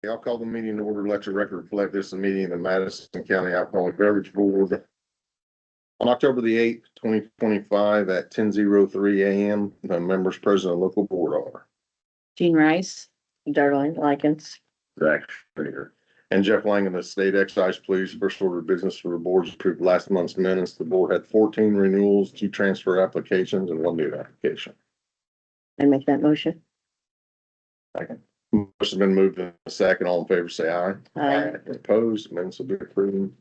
I'll call the meeting to order. Let your record reflect this is a meeting of the Madison County Alcoholic Beverage Board on October the 8th, 2025 at 10:03 a.m. The members present and local board are Jean Rice, Darlene Likens. Zach Schrader and Jeff Langen, the state excise police. First order of business for the board's approved last month's minutes. The board had 14 renewals, 2 transfer applications, and 1 new application. I make that motion. Second. Motion's been moved in a second. All in favor, say aye. Aye. Opposed, minutes will be approved.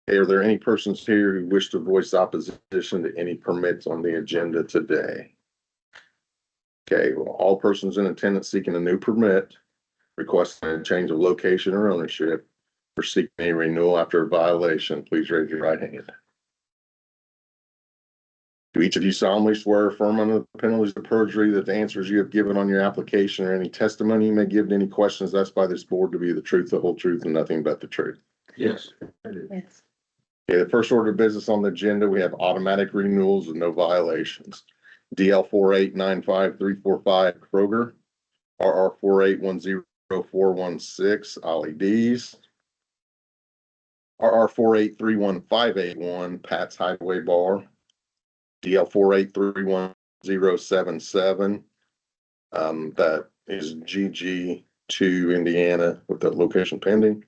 Okay, are there any persons here who wish to voice opposition to any permits on the agenda today? Okay, well, all persons in attendance seeking a new permit, requesting a change of location or ownership, or seeking a renewal after a violation, please raise your right hand. Do each of you solemnly swear or affirm under the penalties of perjury that the answers you have given on your application or any testimony you may give to any questions asked by this board to be the truth, the whole truth, and nothing but the truth? Yes. Yes. Okay, the first order of business on the agenda, we have automatic renewals with no violations. DL 4895345 Kroger, RR 4810416 Ollie D's, RR 4831581 Pat's Hideaway Bar, DL 4831077. That is GG2 Indiana with the location pending.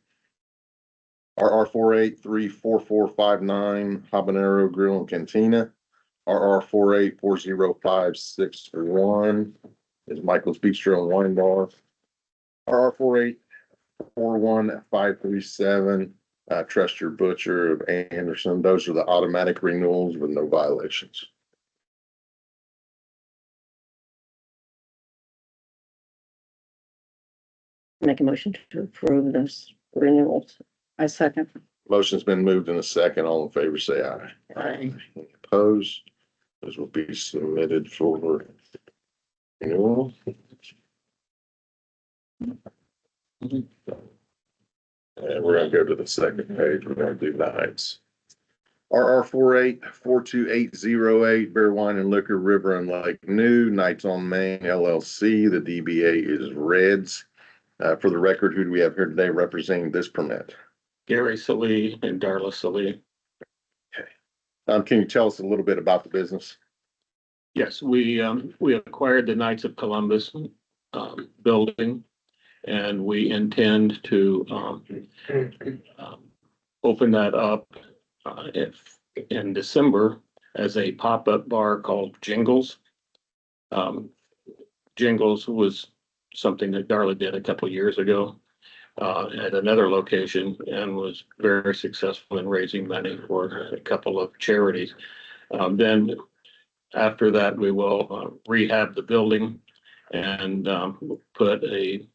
RR 4834459 Habanero Grill and Cantina. RR 4840561 is Michael's Bistro and Wine Bar. RR 4841537 Trust Your Butcher of Anderson. Those are the automatic renewals with no violations. Make a motion to approve those renewals. I second. Motion's been moved in a second. All in favor, say aye. Aye. Any opposed? Those will be submitted for renewal. And we're gonna go to the second page. We're gonna do nights. RR 4842808 Beer Wine and Liquor River and Lake New Nights on Main LLC. The DBA is Reds. For the record, who do we have here today representing this permit? Gary Salee and Darla Salee. Can you tell us a little bit about the business? Yes, we acquired the Knights of Columbus building, and we intend to open that up in December as a pop-up bar called Jingles. Jingles was something that Darla did a couple of years ago at another location and was very successful in raising money for a couple of charities. Then after that, we will rehab the building and put an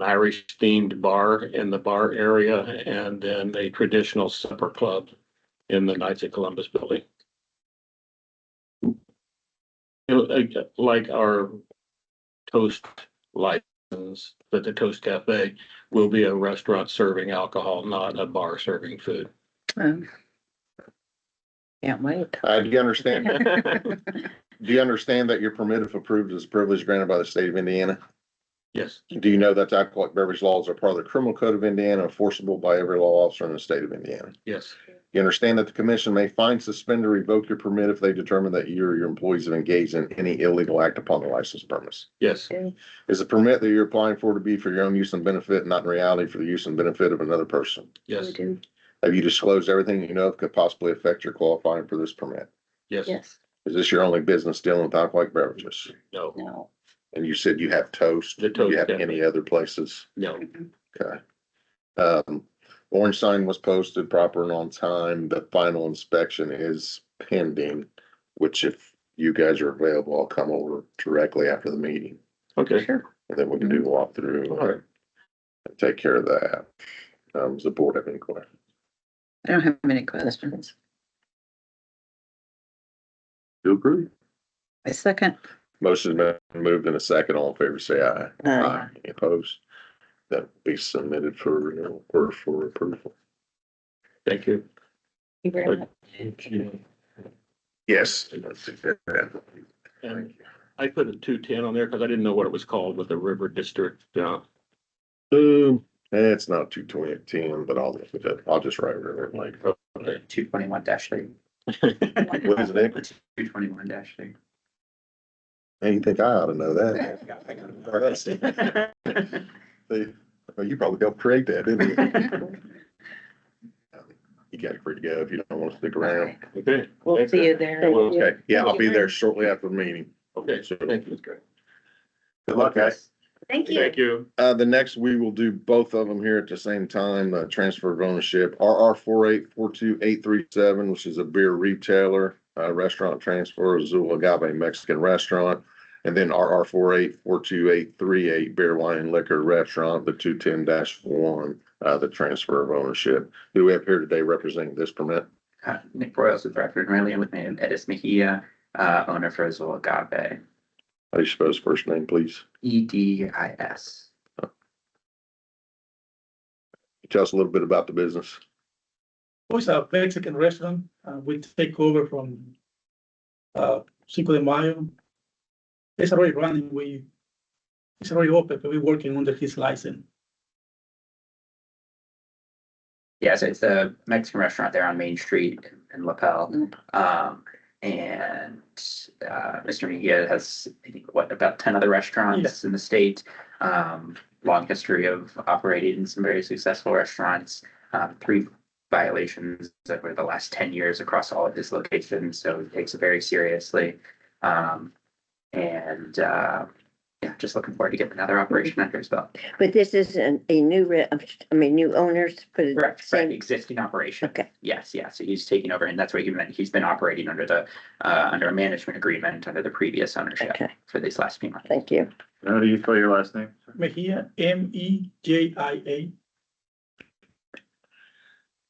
Irish themed bar in the bar area, and then a traditional supper club in the Knights of Columbus building. Like our Toast license, but the Toast Cafe will be a restaurant serving alcohol, not a bar serving food. Can't wait. Do you understand? Do you understand that your permit, if approved, is a privilege granted by the state of Indiana? Yes, Do you know that the alcoholic beverage laws are part of the criminal code of Indiana, enforceable by every law officer in the state of Indiana? yes, You understand that the commission may fine, suspend, or revoke your permit if they determine that you or your employees have engaged in any illegal act upon the license premise. yes, Is the permit that you're applying for to be for your own use and benefit, not in reality for the use and benefit of another person? yes, We do. Have you disclosed everything you know could possibly affect your qualifying for this permit? yes, Yes. Is this your only business dealing with alcoholic beverages? no, No. And you said you have Toast. The Do Toast you have Cafe. any other places? no, Okay. Orange sign was posted proper and on time. The final inspection is pending, which if you guys are available, I'll come over directly after the meeting. okay, Sure. And then we can do a walkthrough all right. and take care of that. Does the board have any questions? I don't have any questions. Do agree? I second. Motion's been moved in a second. All in favor, say aye. Aye. Any opposed? That will be submitted for renewal or for approval. Thank you. You very much. Yes. And I put a 210 on there because I didn't know what it was called with the River District It's not 22010, but I'll just write it like, 221-3. what is it? 221-3. Hey, you think I ought to know that? Well, you probably helped create that, didn't you? You got it free to go if you don't want to stick around. Okay. We'll Thanks, see you Rick. there. Well, okay, yeah, I'll be there shortly after the meeting. Okay, So, thank you. Good good luck, guys. Thank Thank you. The next, we will do both of them here at the same time, transfer of ownership, RR 4842837, which is a beer retailer, restaurant transfer, Azul Agave Mexican restaurant. And then RR 4842838, beer, wine, and liquor restaurant, the 210-1, the transfer of ownership. Who do we have here today representing this permit? Nick Royals with record, Riley, with me, and Edis Mejia, owner for Azul Agave, How do you spell his first name, please? EDIS. Tell us a little bit about the business. It's a Mexican restaurant. We take over from Cinco de Mayo. It's already running. It's already open, but we're working under his license. Yeah, so it's a Mexican restaurant there on Main Street in LaPel. And Mr. Mejia has, I think, about 10 other restaurants Yes. in the state. Long history of operating some very successful restaurants. 3 violations over the last 10 years across all of his locations, so he takes it very seriously. Yeah, just looking forward to getting another operation under his belt. But this isn't a new owners, but it's Correct, same. existing operation. Okay, Yes, yeah, so he's taking over, and that's what he meant. He's been operating under under a management agreement under the previous ownership okay, for these last few months. thank you. How do you spell your last name? Mejia, Mejia.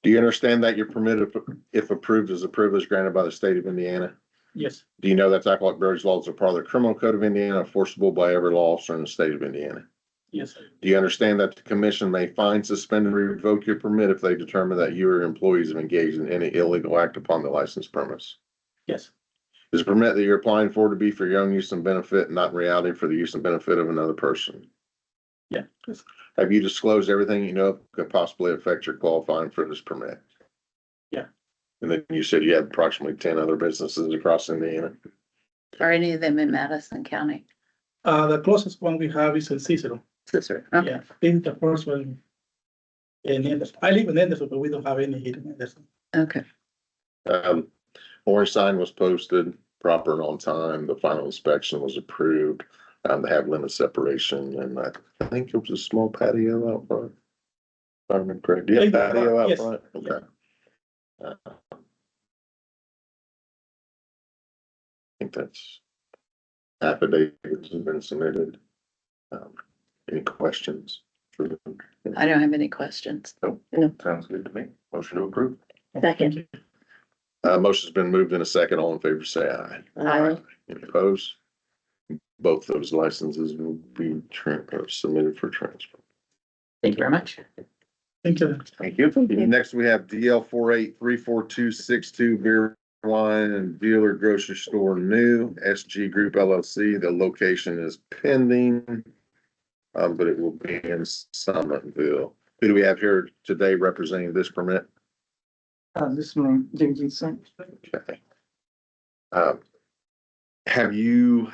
Do you understand that your permit, if approved, is a privilege granted by the state of Indiana? Yes, Do you know that alcoholic beverage laws are part of the criminal code of Indiana, enforceable by every law officer in the state of Indiana? yes, Do you understand that the commission may fine, suspend, and revoke your permit if they determine that you or employees have engaged in any illegal act upon the licensed premise? yes, Is the permit that you're applying for to be for your own use and benefit, not in reality for the use and benefit of another person? yeah, yes, Have you disclosed everything you know could possibly affect your qualifying for this permit? Yeah. And then you said you had approximately 10 other businesses across Indiana. Are any of them in Madison County? The closest one we have is in Cicero. Cicero. Okay. Yeah, this is the first one in Anderson. I live in Anderson, but we don't have any here in Anderson. Okay. Orange sign was posted proper and on time. The final inspection was approved. They have limit separation, and I think it was a small patio out front. If I remember correct. Do you have patio out Yes. front? Okay. I think that's affidavits have been submitted. Any questions? I don't have any questions. Sounds good to me. Motion to approve. Second. Motion's been moved in a second. All in favor, say aye. Any opposed? Both those licenses will be submitted for transfer. Thank you very much. Thank you. Thank you. Thank you. Next, we have DL 4834262 beer, wine, and dealer grocery store new SG Group LLC. The location is pending, but it will be in Summitville. Who do we have here today representing this permit? This one, Jameson. Okay. Have you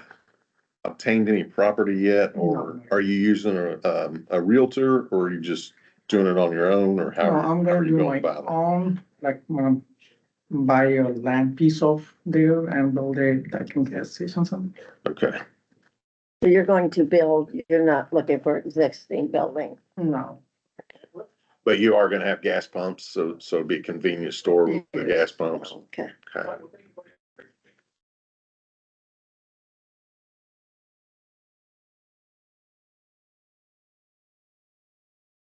obtained any property yet, or No. are you using a realtor, or are you just doing it on your own, or how No, I'm how are gonna you do going my about it? own, like, buy a land piece of there and build a, like, a gas station, something. Okay, So you're going to build, you're not looking for existing building. No, but you are gonna have gas pumps, so it'd be a convenience store with the gas pumps. Okay. Okay.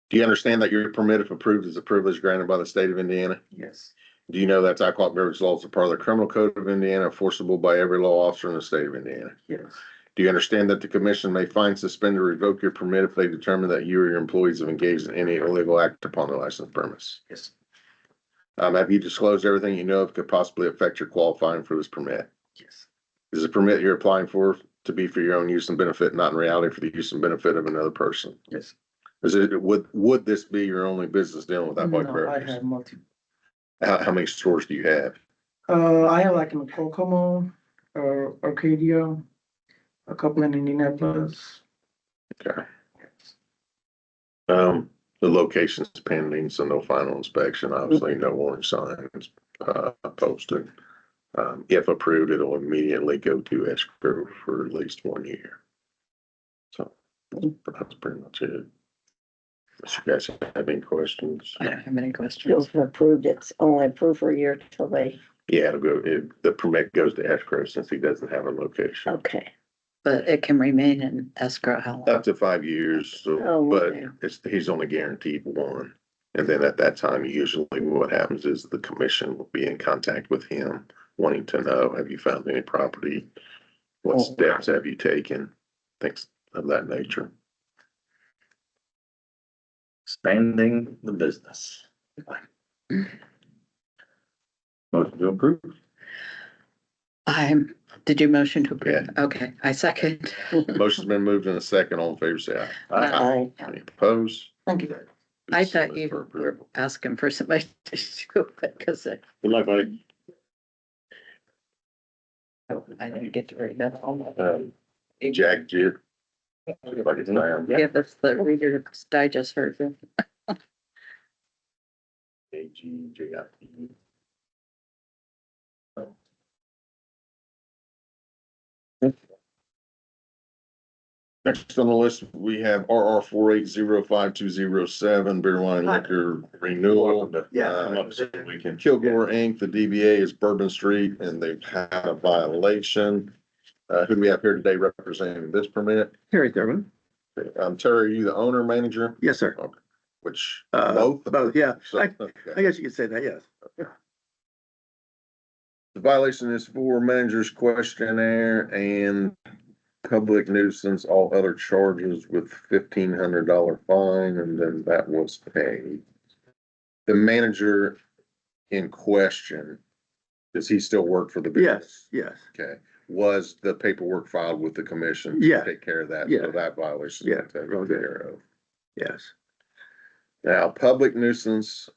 Do you understand that your permit, if approved, is a privilege granted by the state of Indiana? yes, Do you know that alcoholic beverage laws are part of the criminal code of Indiana, enforceable by every law officer in the state of Indiana? yes, Do you understand that the commission may fine, suspend, or revoke your permit if they determine that you or your employees have engaged in any illegal act upon the licensed premise? yes, Have you disclosed everything you know could possibly affect your qualifying for this permit? yes, Is the permit you're applying for to be for your own use and benefit, not in reality for the use and benefit of another person? yes, Would this be your only business dealing with alcoholic No, I beverages? have multi. How many stores do you have? I have like in Kokomo, Arcadia, a couple in Indianapolis. Okay. The location's pending, so no final inspection, obviously no warning signs, posted. If approved, it'll immediately go to escrow for at least 1 year. So that's pretty much it. Unless you guys have any questions? I don't have any questions. Feels approved, it's only approved for a year till they, Yeah, the permit goes to escrow since he doesn't have a location. okay. But it can remain in escrow how long? Up to 5 years, so, Oh, but okay. he's only guaranteed one. And then at that time, usually what happens is the commission will be in contact with him, wanting to know, have you found any property? What Oh. steps have you taken? Things of that nature. Expanding the business. Motion to approve. Did you motion to approve? Okay, I second. Motion's been moved in a second. All in favor, say aye. Aye. Any opposed? Thank you. I thought you were asking for somebody to do it because Good luck, buddy. I didn't get to read that. Jack, Jit. Everybody say Give us the Reader's Digest version. AGJIT. Next on the list, we have RR 4805207 beer wine liquor renewal. We can Kilgore Inc. The DBA is Bourbon Street and they've had a violation. Who do we have here today representing this permit? Terry Thurman. Terry, are you the owner, manager? Yes, sir. Which, Both, yeah. So, I okay. guess you could say that, yes. The violation is for manager's questionnaire and public nuisance, all other charges with $1,500 fine, and then that was paid. The manager in question, does he still work for the business? Yes, yes. Okay, was the paperwork filed with the commission? Yeah. To take care of that, Yeah. so that violation. Yeah, is taken real good. care of. Yes. Now, public nuisance,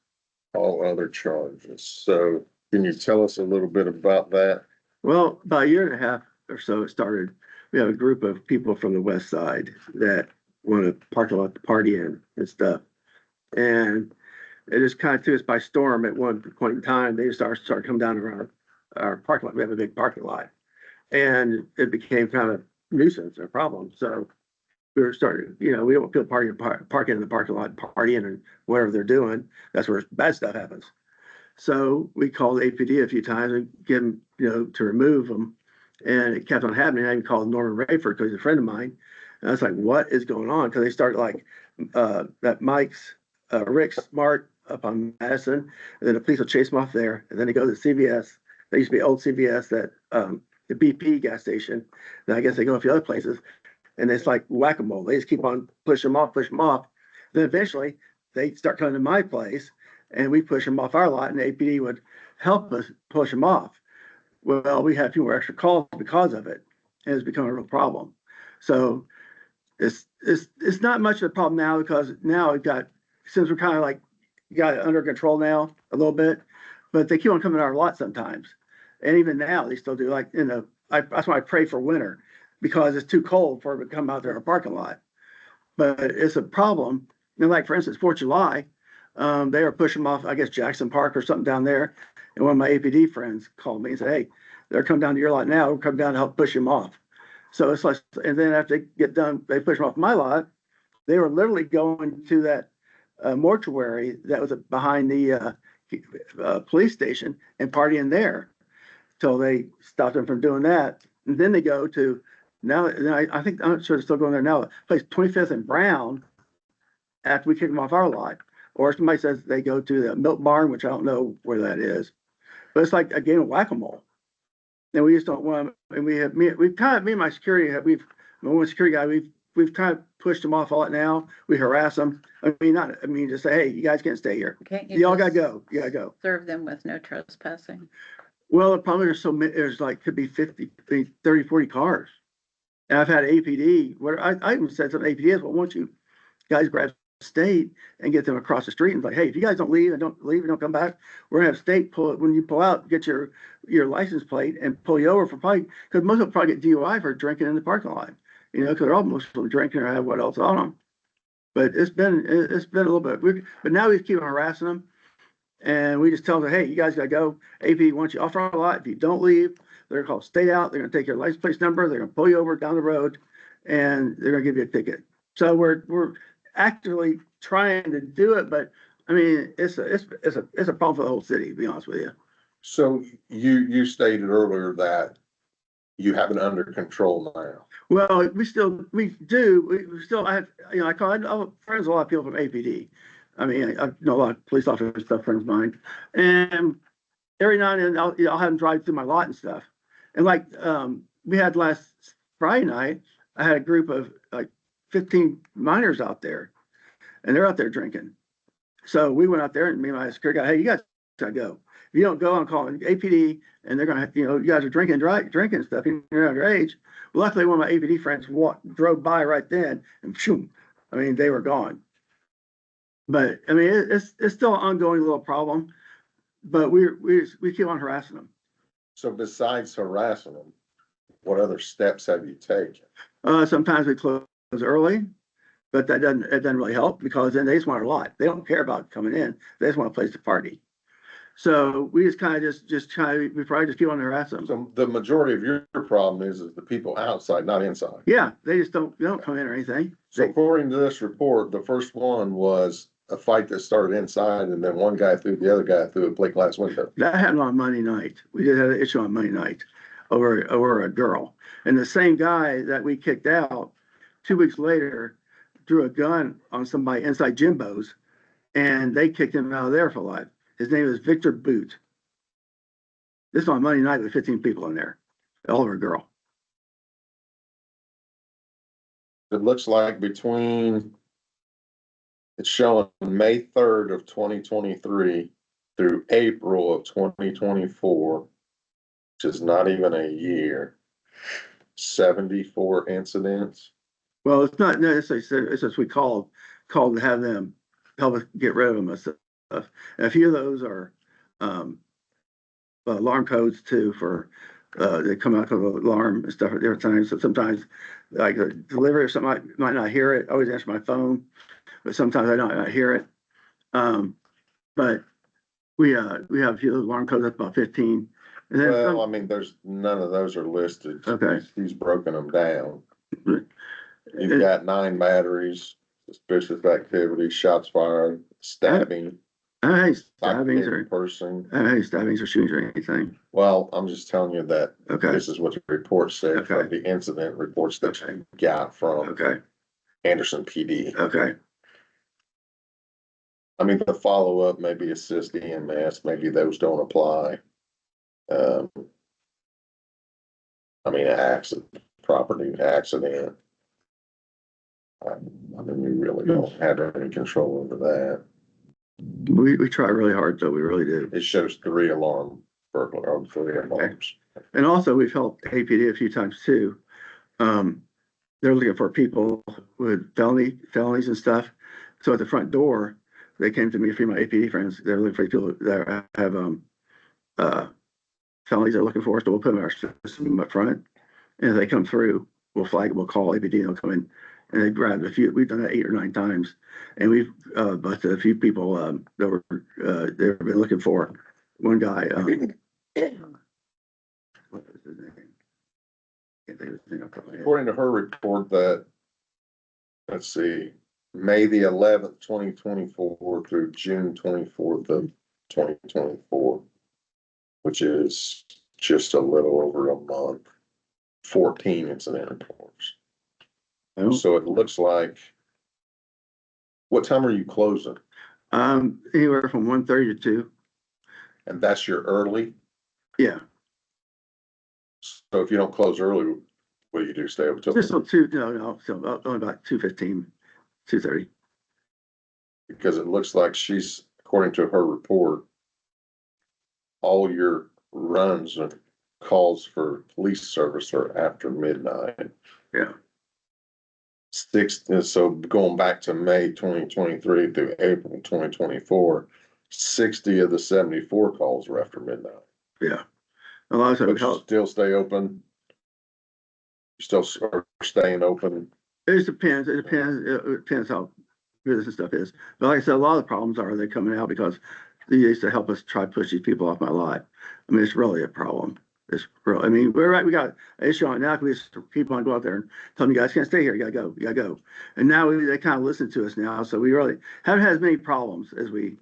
all other charges. So can you tell us a little bit about that? Well, about a year and a half or so, it started. We have a group of people from the west side that want to park a lot to party in and stuff. And it just kind of took us by storm at one point in time. They started coming down around our parking lot. We have a big parking lot. And it became kind of a nuisance or a problem. So we were starting, we don't want people parking in the parking lot, partying and whatever they're doing. That's where bad stuff happens. So we called APD a few times and get them, to remove them. And it kept on happening. I even called Norman Rayford because he's a friend of mine. And I was like, what is going on? Because they started like that Mike's, Rick Smart up on Madison. And then the police will chase them off there. And then they go to CVS. There used to be old CVS that the BP gas station. Then I guess they go a few other places. And it's like whack-a-mole. They just keep on pushing them off. Then eventually they start coming to my place and we push them off our lot and the APD would help us push them off. Well, we had a few more extra calls because of it, and it's become a real problem. So it's not much of a problem now because now since we're kind of like got it under control now a little bit, but they keep on coming to our lot sometimes. And even now they still do, like, that's why I pray for winter because it's too cold for it to come out to our parking lot. But it's a problem. And like, for instance, 4th of July, they were pushing them off, I guess, Jackson Park or something down there. And one of my APD friends called me and said, hey, they're coming down to your lot now. We'll come down to help push them off. So it's like, and then after they get done, they push them off my lot. They were literally going to that mortuary that was behind the police station and partying there till they stopped them from doing that. And then they go to I think, I'm not sure they're still going there now, place 25th and Brown after we kick them off our lot. Or somebody says they go to the milk barn, which I don't know where that is. But it's like a game of whack-a-mole. And we just don't want, and me and my security, my one security guy, we've kind of pushed them off a lot now. We harass them. Just say, hey, you guys can't stay here. Can't You all just gotta go. You gotta go. serve them with no trespassing? Well, the problem is so many, could be 50, 30, 40 cars. And I've had APD where I even said something APD is, well, won't you guys grab state and get them across the street and like, hey, if you guys don't leave and don't come back, we're gonna have state pull it when you pull out, get your license plate and pull you over for probably, because most of them probably get DUI for drinking in the parking lot, you know, because they're all mostly drinking or have what else on them. But it's been a little bit, but now we keep harassing them. And we just tell them, hey, you guys gotta go. AP wants you off our lot. If you don't leave, they're gonna call state out. They're gonna take your license plate number. They're gonna pull you over down the road and they're gonna give you a ticket. So we're actively trying to do it, but I mean, it's a problem for the whole city, to be honest with you. So you stated earlier that you have it under control now. Well, we still I have, you know, I have friends, a lot of people from APD. I mean, I know a lot of police officers, stuff, friends of mine. And every now and then I'll have them drive through my lot and stuff. And like, we had last Friday night, I had a group of like 15 minors out there and they're out there drinking. So we went out there and me and my security guy, hey, you guys gotta go. If you don't go, I'm calling APD and they're gonna, you know, you guys are drinking and stuff, and you're underage. Well, luckily one of my APD friends drove by right then and shoom, I mean, they were gone. But I mean, it's still an ongoing little problem, but we keep on harassing them. So besides harassing them, what other steps have you taken? Sometimes we close early, but it doesn't really help because then they just want a lot. They don't care about coming in. They just want a place to party. So we just kind of we probably just keep on harassing them. So the majority of your problem is the people outside, not inside. Yeah, they don't come in or anything. So according to this report, the first one was a fight that started inside and then one guy threw the other guy through a plate glass window. That happened on Monday night. We did have an issue on Monday night over a girl. And the same guy that we kicked out 2 weeks later drew a gun on somebody inside Jimbo's and they kicked him out of there for life. His name is Victor Boot. This is on Monday night with 15 people in there, all over a girl. It looks like it's showing May 3rd of 2023 through April of 2024, which is not even a year, 74 incidents. Well, it's not necessarily, it's just we called to have them help us get rid of them and stuff. And a few of those are alarm codes too for they come out of the alarm and stuff at different times. So sometimes like a delivery or something, I might not hear it. I always answer my phone, but sometimes I don't hear it. But we have a few alarm codes, that's about 15. And then Well, I mean, there's none of those are listed. Okay. He's broken them down. Right. You've got 9 batteries, suspicious activity, shots fired, stabbing, I stabbings or shootings or anything. Well, I'm just telling you that Okay. this is what the report said from Okay. the incident reports that Okay. you got from Okay. Anderson PD. Okay. I mean, the follow-up, maybe assist EMS, maybe those don't apply. I mean, property accident. I mean, we really don't have any control over that. We try really hard though, we really do. It shows 3 burglar, 3 alarms. And also we've helped APD a few times too. They're looking for people with felonies and stuff. So at the front door, they came to me, a few of my APD friends, they're looking for people that have felonies they're looking for, so we'll put them in our system up front. And if they come through, we'll flag, we'll call APD and they'll come in. And they've grabbed a few, we've done that 8 or 9 times. And we've busted a few people that were they've been looking for. One guy, what was his name? Can't think of his name off the top of my head. According to her report that, let's see, May the 11th, 2024 through June 24th of 2024, which is just a little over a month, 14 incident reports. Oh. So it looks like, what time are you closing? Anywhere from 1:30 to 2. And that's your early? Yeah. So if you don't close early, what do you do? Stay up till? Just till 2, no, so only about 2:15, 2:30. Because it looks like she's, according to her report, all your runs and calls for police service are after midnight. Yeah. So going back to May 2023 through April 2024, 60 of the 74 calls were after midnight. Yeah. A lot of But times, you still stay open? You still are staying open? it depends, it depends how good this stuff is. But like I said, a lot of the problems are they coming out because they used to help us try to push these people off my lot. I mean, it's really a problem. It's real, I mean, we're right, we got an issue on it now, we just keep on go out there and tell them, you guys can't stay here, you gotta go, you gotta go. And now they kind of listen to us now, so we really haven't had as many problems as we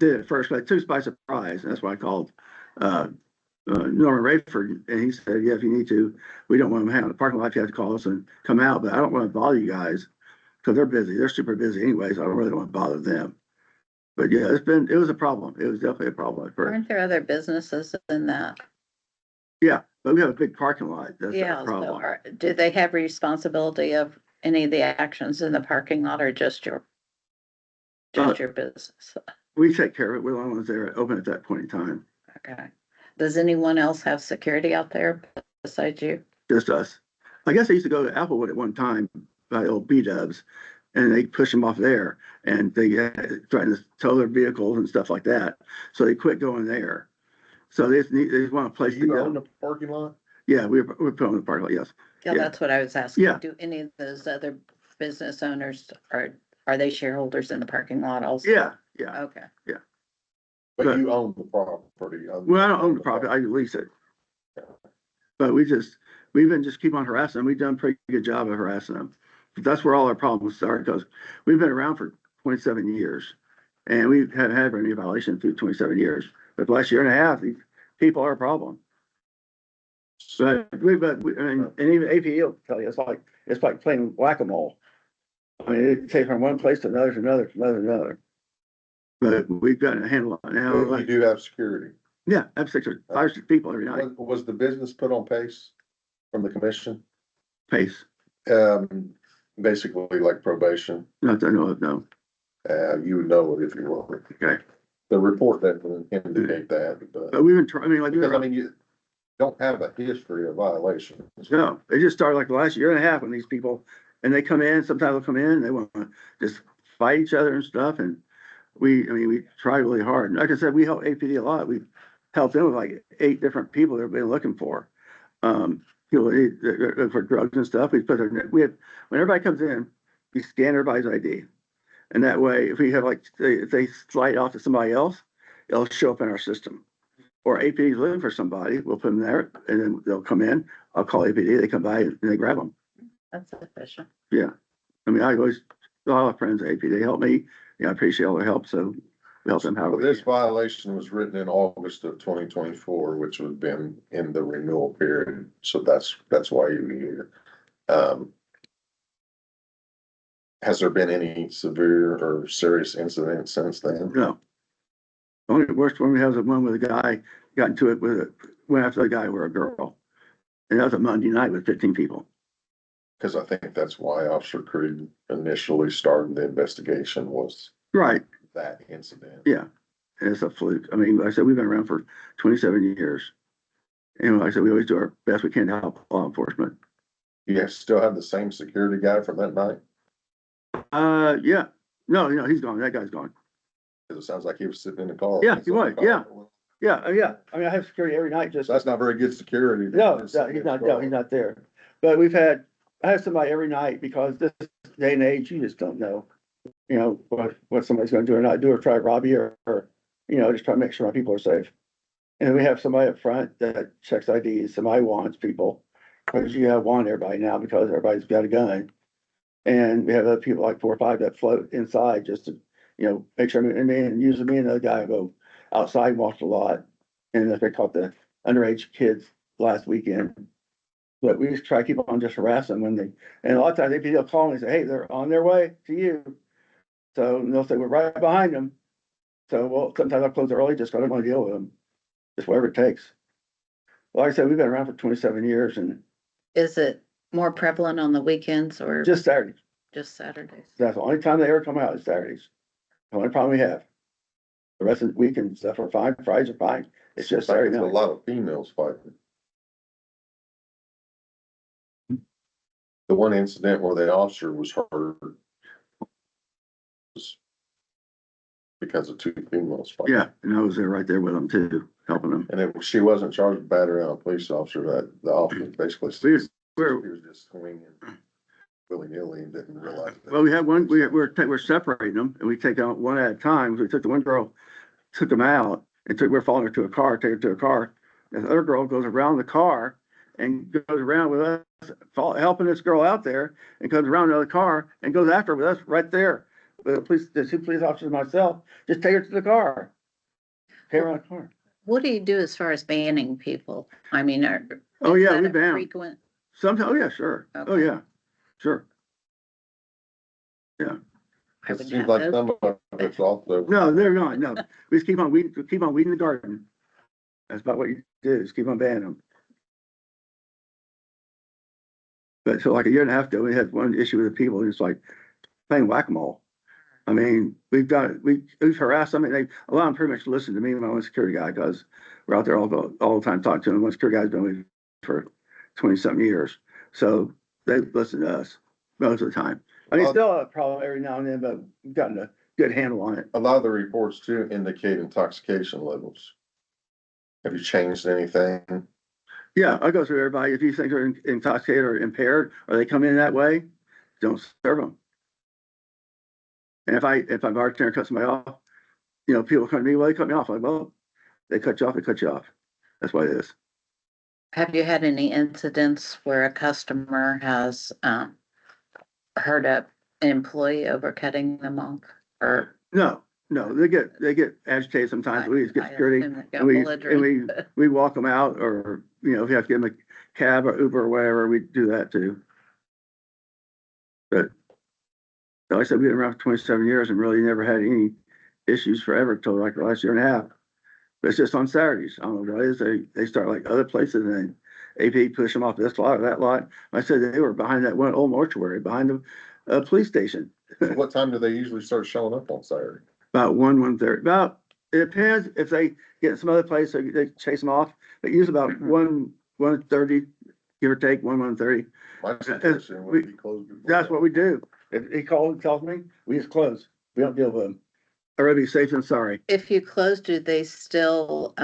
did at first, but it took us by surprise, and that's why I called, Norman Rayford, and he said, yeah, if you need to, we don't want them hanging in the parking lot, if you have to call us and come out, but I don't want to bother you guys, because they're busy, they're super busy anyways, I really don't want to bother them. But yeah, it was a problem, it was definitely a problem at first. Aren't there other businesses in that? Yeah, but we have a big parking lot, that's Yeah, the so problem. do they have responsibility of any of the actions in the parking lot or just your business? We take care of it, we're the only ones there open at that point in time, Okay. Does anyone else have security out there besides you? just us. I guess I used to go to Applewood at one time, by the old B-dubs, and they push them off there, and they threatened to tow their vehicles and stuff like that, so they quit going there. So they just want a place to Do you own go. the parking lot? Yeah, we're put on the parking lot, yes. Yeah, Yeah. that's what I was asking. Yeah. Do any of those other business owners are they shareholders in the parking lot also? Yeah, yeah. Okay. But you own the property. Well, I don't own the property, I lease it. But we've been just keep on harassing them. We've done a pretty good job of harassing them. But that's where all our problems start, because we've been around for 27 years. And we haven't had any violation through 27 years. But the last year and a half, these people are a problem. But I mean, and even APE will tell you, it's like playing whack-a-mole. I mean, it takes from one place to another, to another, to another, to another. But we've gotten a handle on it now. You do have security. Yeah, I have 5 or 6 people every night. Was the business put on pace from the commission? Pace. Basically like probation. Not that I know of, no. You would know it if you were. Okay. The report doesn't indicate that, But but we've been trying, I mean, like, because I mean, you don't have a history of violations. no, it just started like the last year and a half when these people, and they come in, sometimes they'll come in, and they want to just fight each other and stuff, and we try really hard. And like I said, we help APD a lot. We've helped them with like 8 different people they've been looking for. People for drugs and stuff. When everybody comes in, we scan everybody's ID. And that way, if we have if they slide off to somebody else, it'll show up in our system. Or APD's looking for somebody, we'll put them there, and then they'll come in. I'll call APD, they come by and they grab them. That's efficient. Yeah. I mean, I always, a lot of friends at APD, they help me. I appreciate all their help, so we help them Well, however. this violation was written in August of 2024, which would have been in the renewal period. So that's why you're here. Has there been any severe or serious incidents since then? No. The only worst one we have is the one with a guy got into it went after a guy or a girl. And that was a Monday night with 15 people. Because I think that's why Officer Creed initially started the investigation was Right. that incident. Yeah. And it's a fluke. I mean, like I said, we've been around for 27 years. And like I said, we always do our best we can to help law enforcement. You guys still have the same security guy from that night? Yeah. No, he's gone. That guy's gone. Because it sounds like he was sitting in the car. Yeah, he was, yeah. Yeah, yeah. I mean, I have security every night just. So that's not very good security. No, he's not there. But I have somebody every night because this day and age, you just don't know, what somebody's gonna do or not do, or try to rob you or, just try to make sure my people are safe. And we have somebody up front that checks IDs, somebody wants people, because you have want everybody now because everybody's got a gun. And we have other people like 4 or 5 that float inside just to, make sure, and usually me and the other guy go outside and watch a lot. And they caught the underage kids last weekend. But we just try to keep on just harassing them and a lot of times they'll call me and say, hey, they're on their way to you. So they'll say, we're right behind them. So, well, sometimes I'll close early just because I don't want to deal with them, just whatever it takes. Like I said, we've been around for 27 years and Is it more prevalent on the weekends or just Saturdays. just Saturdays? That's the only time they ever come out is Saturdays. The only problem we have. The rest of the week and stuff are fine, Fridays are fine. It's just Saturday There's a night. lot of females fighting. The one incident where the officer was hurt was because of two females. fighting. Yeah, and I was there right there with them too, helping them. And she wasn't charged with battery on a police officer, that the officer basically We said We're, he was just swinging willy-nilly and didn't realize. that- well, we had one, we're separating them and we take out one at a time. We took the one girl, took them out and we're following her to a car, take her to a car. And the other girl goes around the car and goes around with us, helping this girl out there and comes around another car and goes after her with us right there. The two police officers and myself, just take her to the car. Take her around the car. What do you do as far as banning people? I mean, Oh, is yeah, that we a ban 'em. frequent? Sometimes, oh yeah, sure. Oh Okay. yeah, sure. I It wouldn't seems have like those some of it's also. No, they're not, no. We just keep on weeding the garden. That's about what you do, is keep on banning them. But so like a year and a half ago, we had one issue with the people, it's like playing whack-a-mole. I mean, we've harassed them, and a lot of them pretty much listen to me and my own security guy, because we're out there all the time talking to them. One security guy's been with me for 20-something years. So they listen to us most of the time. I mean, still a problem every now and then, but we've gotten a good handle on it. A lot of the reports too indicate intoxication levels. Have you changed anything? Yeah, I go through everybody. If you think they're intoxicated or impaired, or they come in that way, don't serve them. And if I'm bartender and cut somebody off, people come to me, well, they cut me off. I'm like, well, they cut you off, they cut you off. That's what it is. Have you had any incidents where a customer has hurt an employee over cutting them off? Or No, they get agitated sometimes. We just get I security assume they got and belligerent. we walk them out, or, if you have to give them a cab or Uber or whatever, we do that too. But like I said, we've been around for 27 years and really never had any issues forever till like the last year and a half. But it's just on Saturdays. I don't know what it is. They start like other places, and then AP push them off this lot or that lot. I said they were behind that one old mortuary behind the police station. What time do they usually start showing up on Saturday? About 1:30. It depends if they get some other place, so they chase them off. But usually about 1:30, give or take 1:30. My suggestion would be closed before That's that. what we do. If he calls and tells me, we just close. We don't deal with them. I'd rather be safe than sorry. If you close, do they still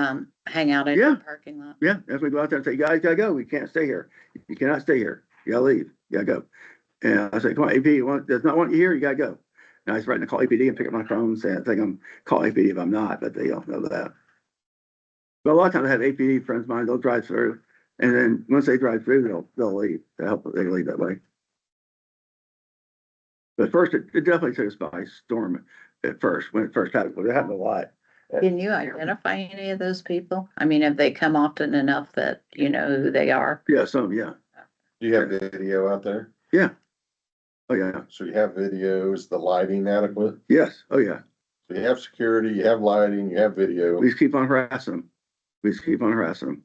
hang out in Yeah. the parking lot? Yeah, if we go out there and say, guys, gotta go. We can't stay here. You cannot stay here. You gotta leave. You gotta go. And I say, come on, AP does not want you here. You gotta go. And I was writing to call APD and pick up my phone and say, I think I'm calling APD if I'm not, but they don't know that. But a lot of times I have APD friends of mine, they'll drive through. And then once they drive through, they'll leave. They leave that way. But first, it definitely took us by storm at first, when it first happened. It happened a lot. Can you identify any of those people? I mean, have they come often enough that you know who they are? Yeah, some, yeah. Do you have video out there? Yeah. Oh, yeah. So you have videos, the lighting adequate? Yes. Oh, yeah. So you have security, you have lighting, you have video. We just keep on harassing them.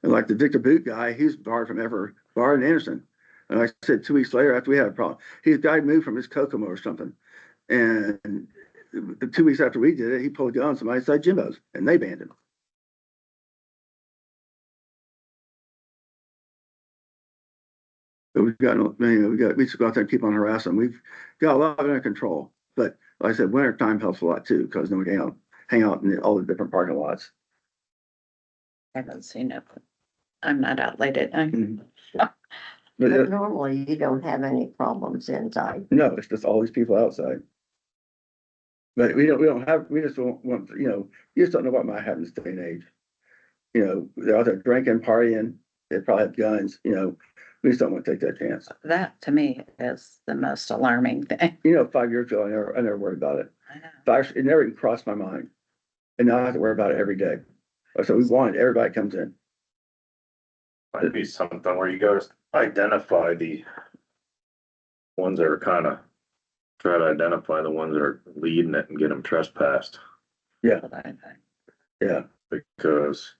And like the Victor Boot guy, he's barred from ever, barred in Anderson. And like I said, 2 weeks later, after we had a problem, his guy moved from his Kokomo or something. And 2 weeks after we did it, he pulled a gun on somebody inside Jimbo's, and they banned him. But we just go out there and keep on harassing. We've got a lot of it under control. But like I said, winter time helps a lot too, because then we can hang out in all the different parking lots. I haven't seen it. I'm not out late at night. But But normally you don't have any problems inside. no, it's just all these people outside. But we just don't want, you just don't know what might happen in this day and age. They're out there drinking, partying, they probably have guns, we just don't want to take that chance. That to me is the most alarming thing. 5 years ago, I never worried about it. I know. It never even crossed my mind. And now I have to worry about it every day. So we want everybody comes in. Might be something where you guys identify the ones that are try to identify the ones that are leading it and get them trespassed, That's what I think. Yeah. because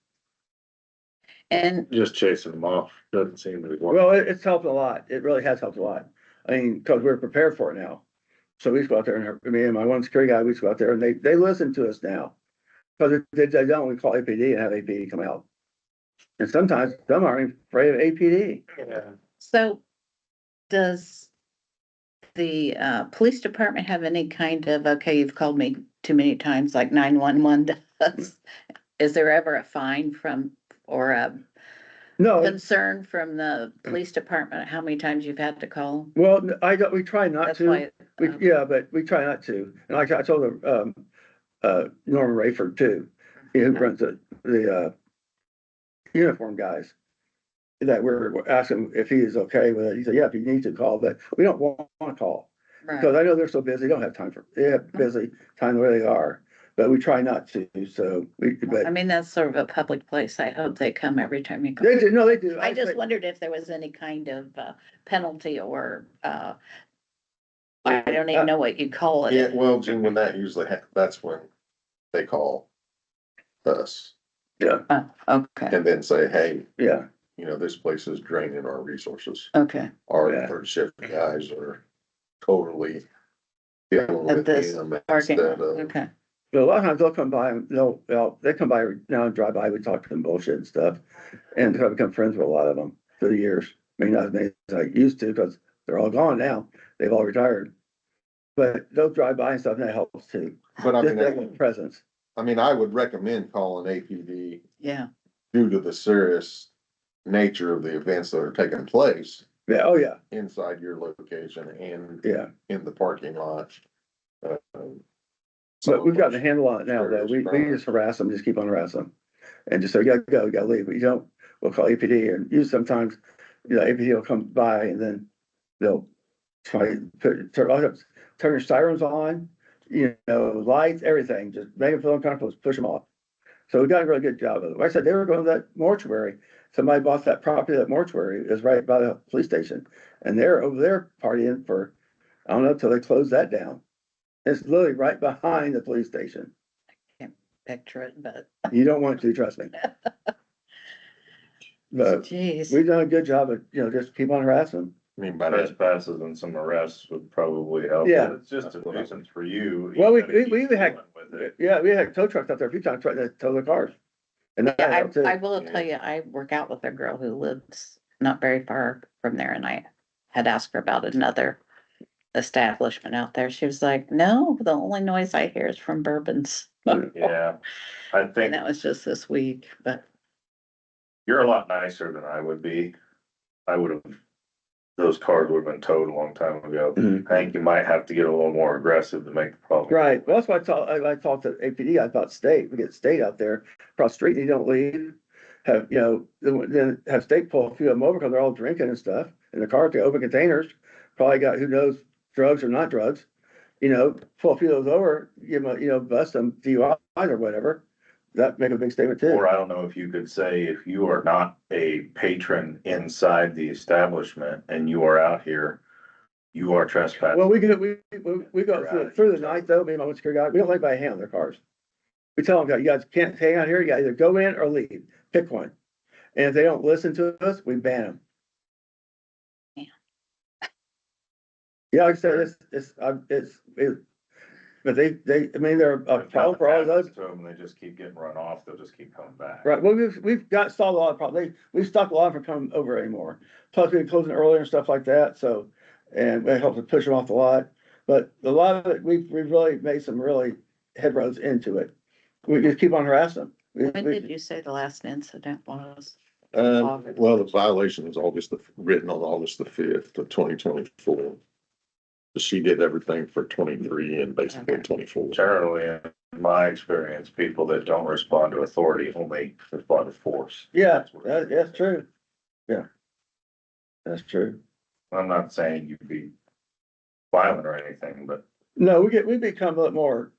And just chasing them off doesn't seem to be working. Well, it's helped a lot. It really has helped a lot. I mean, because we're prepared for it now. So we just go out there and me and my one security guy, we just go out there and they listen to us now. Because if they don't, we call APD and have APD come out. And sometimes some aren't even afraid of APD. Yeah. so Does the police department have any kind of, okay, you've called me too many times, like 911 does? Is there ever a fine from, or a No, concern from the police department, how many times you've had to call? well, we try not That's to. why. Yeah, but we try not to. And like I told them, Norman Rayford too, who runs the uniform guys, that we're asking if he is okay with it. He said, yeah, if you need to call, but we don't want to call. Because Right. I know they're so busy, they don't have time they have busy time where they are, but we try not to, so I mean, that's sort of a public place. I hope they come every time you call. they do, no, they do. I just wondered if there was any kind of penalty or I don't even know what you'd call Yeah, it. well, Jim, when that usually that's when they call us Oh, okay, and then say, hey, Yeah, this place is draining our resources. okay. Our Yeah. third shift guys are totally dealing At with this him parking instead lot, of, okay. but a lot of times they'll come by and they come by now and drive by, we talk to them bullshit and stuff. And I've become friends with a lot of them through the years. I mean, not as many as I used to, because they're all gone now, they've all retired. But they'll drive by and stuff, and that helps too, but I just mean, having a presence. I would recommend calling APD Yeah, due to the serious nature of the events that are taking place Yeah, oh, yeah, inside your location and yeah. in the parking lot. But we've got a handle on it now, though. We just harass them, just keep on harassing them. And just say, you gotta go, you gotta leave. But you don't, we'll call APD, and you sometimes, APD will come by and then they'll try to turn your sirens on, lights, everything, just make them feel uncomfortable, just push them off. So we got a really good job of it. Like I said, they were going to that mortuary. Somebody bought that property, that mortuary is right by the police station. And they're over there partying for, I don't know, till they close that down. It's literally right behind the police station. picture it, but You don't want to, trust me. But geez. we've done a good job of, just keep on harassing. I mean, by that, Trespasses and some arrests would probably help. Yeah. It's just a nuisance for you. Well, You gotta we keep had, dealing with it. yeah, we had tow trucks out there a few times trying to tow their cars. And that Yeah, helped too. I will tell you, I work out with a girl who lives not very far from there, and I had asked her about another establishment out there. She was like, no, the only noise I hear is from Bourbon's. Yeah, I And think that was just this week, but you're a lot nicer than I would be. Those cars would have been towed a long time ago. Mhm. I think you might have to get a little more aggressive to make the problem. Right, well, that's why I talked to APD, I thought state, we get state out there, across the street, and you don't leave. Have, then have state pull a few of them over, because they're all drinking and stuff, in the car, the open containers, probably got, who knows, drugs or not drugs. Pull a few of those over, give them, bust them, DUI or whatever, that make a big statement too. Or I don't know if you could say, if you are not a patron inside the establishment and you are out here, you are trespassing. Well, we go through the night though, me and my security guy, we don't let anybody handle their cars. We tell them, you guys can't hang out here, you gotta either go in or leave, pick one. And if they don't listen to us, we ban them. Yeah. Yeah, like I said, but they're a problem for all those. To them, they just keep getting run off, they'll just keep coming back. Right, well, we've solved a lot of problems, we've stopped a lot of them from coming over anymore. Plus, we've been closing earlier and stuff like that, so, and it helps to push them off the lot. But a lot of it, we've really made some really headroads into it. We just keep on harassing them. when did you say the last incident was? well, the violation was written on August the 5th of 2024. She did everything for 23 and basically 24. Generally, in my experience, people that don't respond to authority only respond to force. Yeah, that's true. Yeah. That's true. I'm not saying you'd be violent or anything, but No, we become a lot more,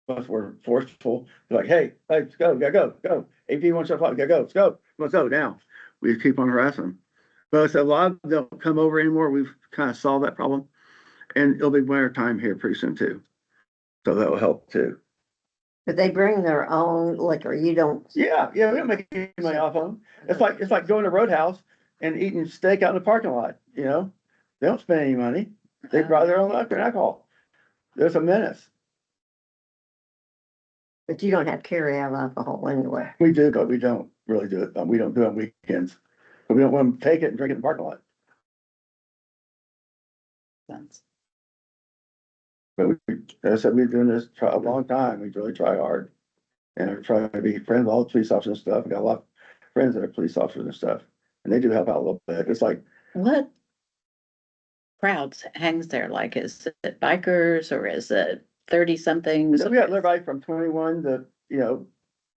much more forceful, like, hey, let's go, gotta go. AP wants to fight, gotta go, let's go now. We just keep on harassing them. But it's a lot of them don't come over anymore, we've kind of solved that problem. And it'll be winter time here pretty soon too. So that will help too. But they bring their own liquor, you don't. Yeah, we don't make any money off of them. It's like going to Roadhouse and eating steak out in the parking lot, They don't spend any money. They brought their own liquor and alcohol. There's a menace. But you don't have to carry out alcohol anyway. We do, but we don't really do it. We don't do it on weekends. But we don't want them to take it and drink it in the parking lot. sense. But as I said, we've been doing this a long time. We really try hard. And I try to be friends with all the police officers and stuff. I got a lot of friends that are police officers and stuff. And they do help out a little bit. It's like, What crowds hangs there? Like, is it bikers or is it 30-somethings? we got everybody from 21 to,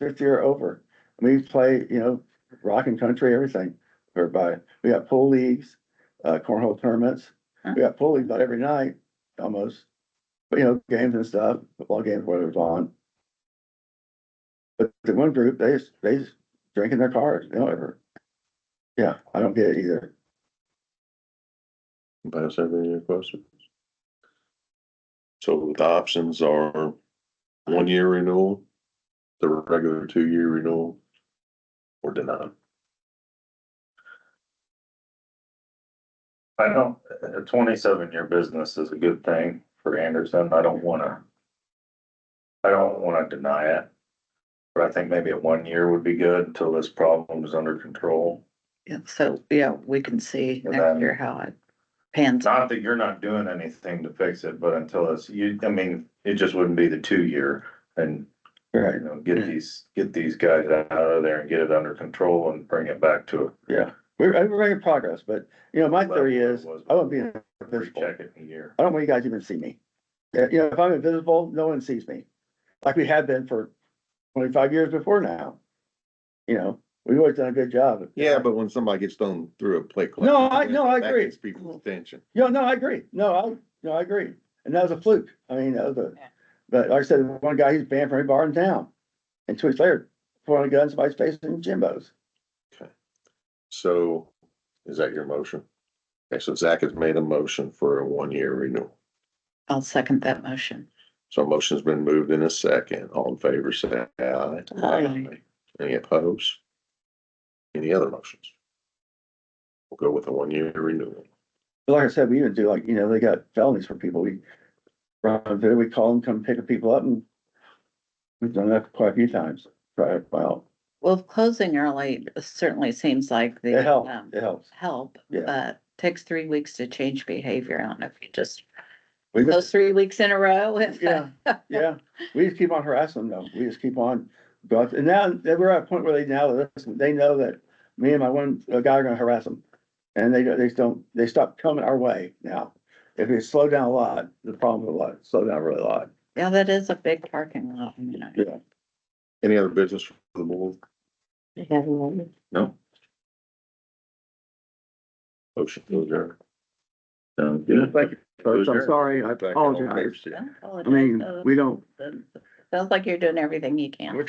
50 or over. We play, rock and country, everything. Everybody. We got pool leagues, cornhole tournaments. We got pool leagues about every night, almost. But, games and stuff, football games, whatever's on. But the one group, they just drink in their cars, ever. Yeah, I don't get it either. Anybody else have any questions? So the options are 1 year renewal, the regular 2 year renewal, or deny. I don't, a 27-year business is a good thing for Anderson. I don't wanna deny it. But I think maybe a 1 year would be good until this problem is under control. Yeah, so, yeah, we can see And next then- year how it pans out. Not that you're not doing anything to fix it, but until it just wouldn't be the 2 year and, Right. get these guys out of there and get it under control and bring it back to Yeah, we're making progress, but, my theory is, I wouldn't be a invisible. recheck it in a year. I don't want you guys to even see me. Yeah, if I'm invisible, no one sees me. Like we have been for 25 years before now. We've always done a good job. Yeah, but when somebody gets thrown through a plate. No, I that agree. gets people's attention. Yeah, no, I agree. I agree. And that was a fluke. I mean, that was but like I said, one guy, he's banned from every bar in town. And 2 weeks later, pulling a gun in somebody's face in Jimbo's. So is that your motion? Okay, so Zach has made a motion for a 1 year renewal. I'll second that motion. So a motion's been moved in a second. All in favor, say aye. Aye. Any opposed? Any other motions? We'll go with a 1 year renewal. But like I said, we even do they got felonies for people. We run through, we call them, come pick people up, and we've done that quite a few times. Try it out. Well, closing early certainly seems like It the helps. It helps. help, Yeah. but takes 3 weeks to change behavior. I don't know if you just We just, close 3 weeks in a row. Yeah. yeah, we just keep on harassing them though. We just keep on. But and now we're at a point where they know that me and my one guy are gonna harass them. And they stop coming our way now. If we slow down a lot, the problem will slow down really a lot. Yeah, that is a big parking lot, Yeah. Any other business for the board? No. Motion to adjourn. Sounds good. Thank you, folks. I'm Adjourn. sorry. I Back on apologize. page 6. I mean, we don't, Sounds like you're doing everything you can.